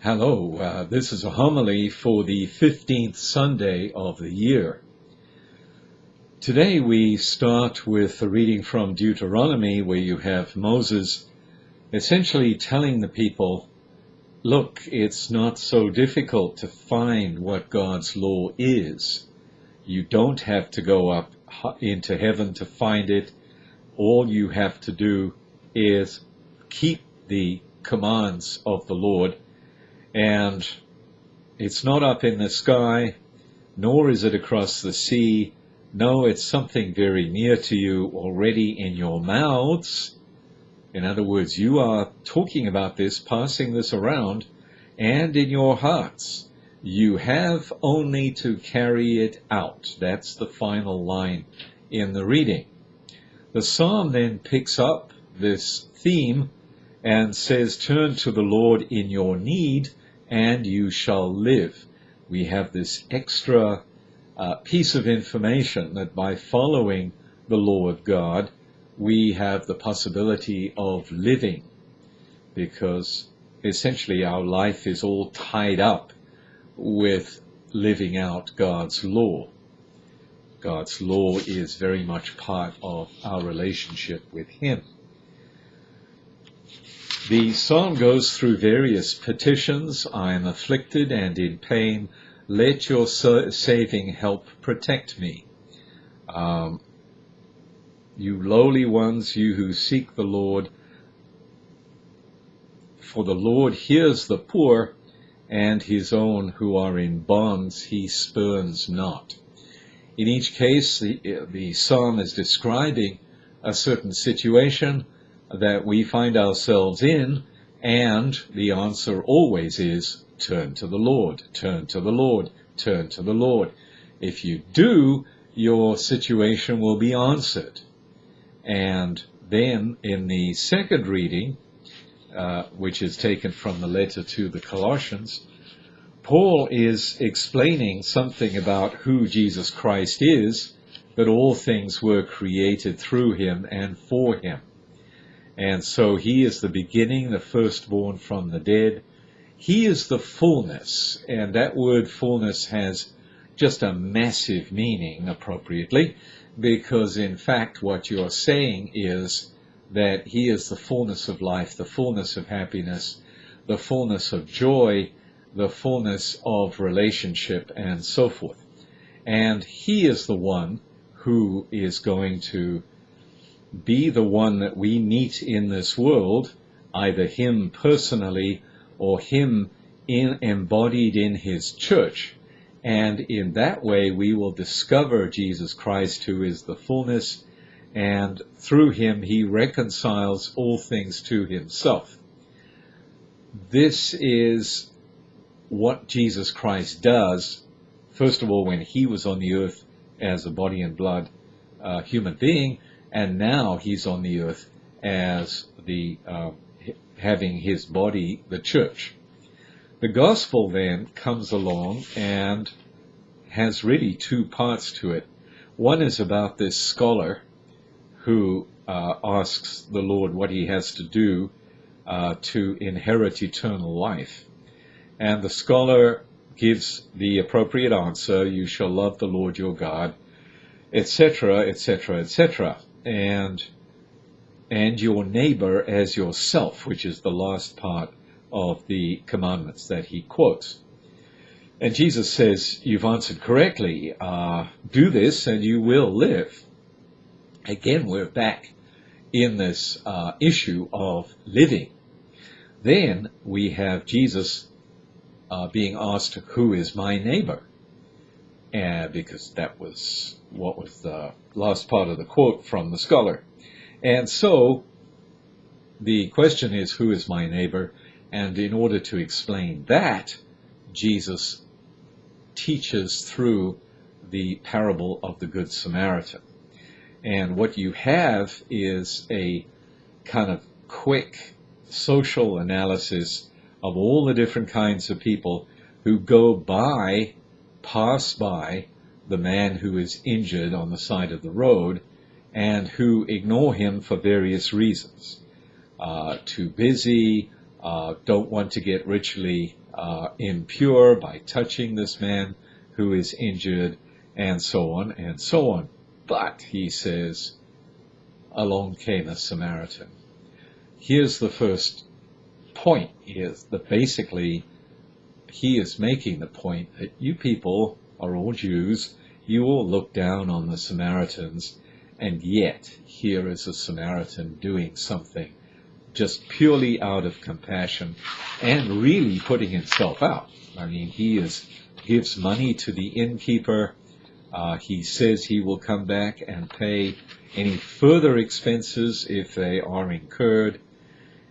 Hello, this is a homily for the 15th Sunday of the year. Today we start with a reading from Deuteronomy, where you have Moses essentially telling the people, look, it's not so difficult to find what God's law is. You don't have to go up into heaven to find it. All you have to do is keep the commands of the Lord. And it's not up in the sky, nor is it across the sea. No, it's something very near to you, already in your mouths. In other words, you are talking about this, passing this around, and in your hearts. You have only to carry it out. That's the final line in the reading. The psalm then picks up this theme and says, turn to the Lord in your need, and you shall live. We have this extra piece of information that by following the law of God, we have the possibility of living, because essentially our life is all tied up with living out God's law. God's law is very much part of our relationship with Him. The psalm goes through various petitions. I am afflicted and in pain. Let your saving help protect me. You lowly ones, you who seek the Lord, for the Lord hears the poor, and his own who are in bonds he spurns not. In each case, the psalm is describing a certain situation that we find ourselves in, and the answer always is, turn to the Lord, turn to the Lord, turn to the Lord. If you do, your situation will be answered. And then in the second reading, which is taken from the letter to the Colossians, Paul is explaining something about who Jesus Christ is, that all things were created through him and for him. And so he is the beginning, the firstborn from the dead. He is the fullness, and that word fullness has just a massive meaning appropriately, because in fact what you're saying is that he is the fullness of life, the fullness of happiness, the fullness of joy, the fullness of relationship, and so forth. And he is the one who is going to be the one that we meet in this world, either him personally or him embodied in his church. And in that way we will discover Jesus Christ, who is the fullness, and through him he reconciles all things to himself. This is what Jesus Christ does, first of all, when he was on the earth as a body and blood human being, and now he's on the earth as the having his body, the church. The gospel then comes along and has really two parts to it. One is about this scholar who asks the Lord what he has to do to inherit eternal life. And the scholar gives the appropriate answer, you shall love the Lord your God, etc., etc., etc., and your neighbor as yourself, which is the last part of the commandments that he quotes. And Jesus says, you've answered correctly, do this and you will live. Again, we're back in this issue of living. Then we have Jesus being asked, who is my neighbor? Because that was what was the last part of the quote from the scholar. And so the question is, who is my neighbor? And in order to explain that, Jesus teaches through the parable of the Good Samaritan. And what you have is a kind of quick social analysis of all the different kinds of people who pass by the man who is injured on the side of the road, and who ignore him for various reasons. Too busy, don't want to get ritually impure by touching this man who is injured, and so on and so on. But, he says, along came a Samaritan. Here's the first point, is that basically he is making the point that you people are all Jews, you all look down on the Samaritans, and yet here is a Samaritan doing something just purely out of compassion and really putting himself out. I mean, gives money to the innkeeper. He says he will come back and pay any further expenses if they are incurred.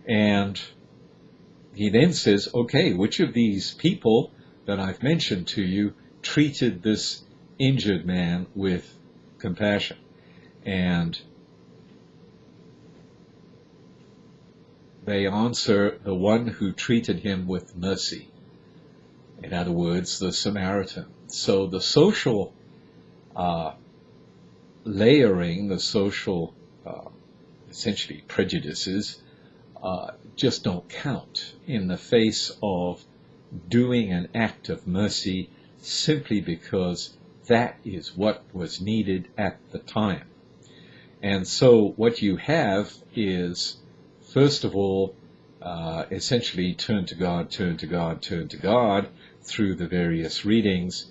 And he then says, okay, which of these people that I've mentioned to you treated this injured man with compassion? And they answer, the one who treated him with mercy. In other words, the Samaritan. So the social layering, the social, essentially prejudices, just don't count in the face of doing an act of mercy simply because that is what was needed at the time. And so what you have is, first of all, essentially turn to God, turn to God, turn to God through the various readings,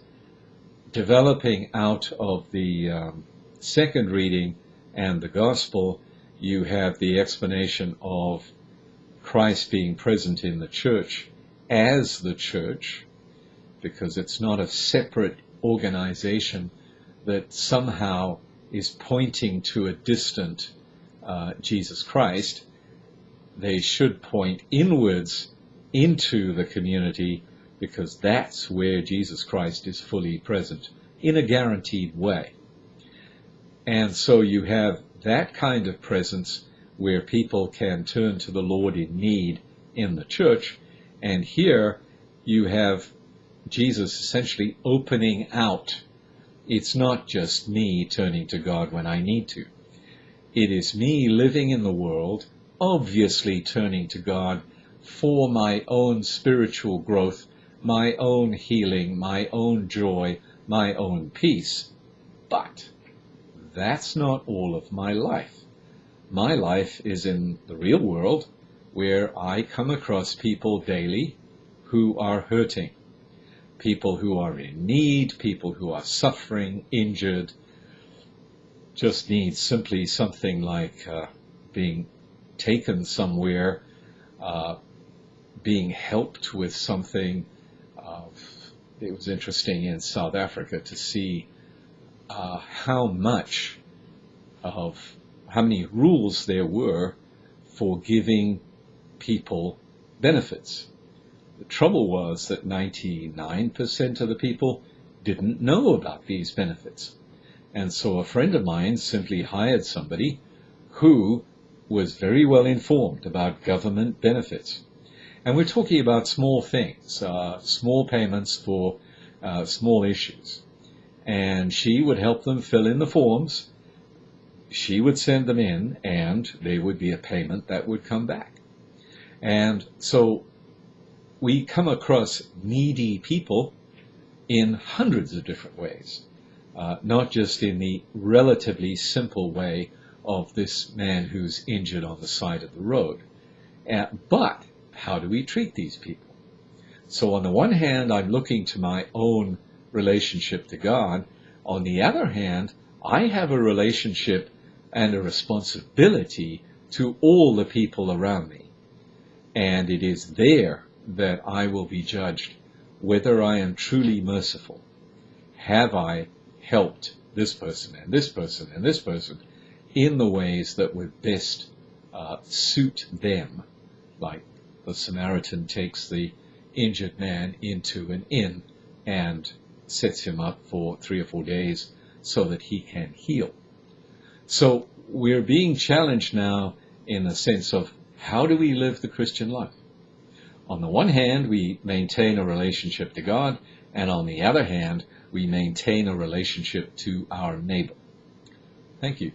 developing out of the second reading and the gospel, you have the explanation of Christ being present in the church as the church, because it's not a separate organization that somehow is pointing to a distant Jesus Christ. They should point inwards into the community, because that's where Jesus Christ is fully present in a guaranteed way. And so you have that kind of presence where people can turn to the Lord in need in the church. And here you have Jesus essentially opening out. It's not just me turning to God when I need to. It is me living in the world, obviously turning to God for my own spiritual growth, my own healing, my own joy, my own peace. But that's not all of my life. My life is in the real world, where I come across people daily who are hurting, people who are in need, people who are suffering, injured, just need simply something like being taken somewhere, being helped with something. It was interesting in South Africa to see how many rules there were for giving people benefits. The trouble was that 99% of the people didn't know about these benefits. And so a friend of mine simply hired somebody who was very well informed about government benefits. And we're talking about small things, small payments for small issues. And she would help them fill in the forms. She would send them in, and there would be a payment that would come back. And so we come across needy people in hundreds of different ways, not just in the relatively simple way of this man who's injured on the side of the road. But how do we treat these people? So on the one hand, I'm looking to my own relationship to God. On the other hand, I have a relationship and a responsibility to all the people around me. And it is there that I will be judged whether I am truly merciful. Have I helped this person and this person and this person in the ways that would best suit them? Like the Samaritan takes the injured man into an inn and sets him up for 3 or 4 days so that he can heal. So we're being challenged now in the sense of, how do we live the Christian life? On the one hand, we maintain a relationship to God, and on the other hand, we maintain a relationship to our neighbor. Thank you.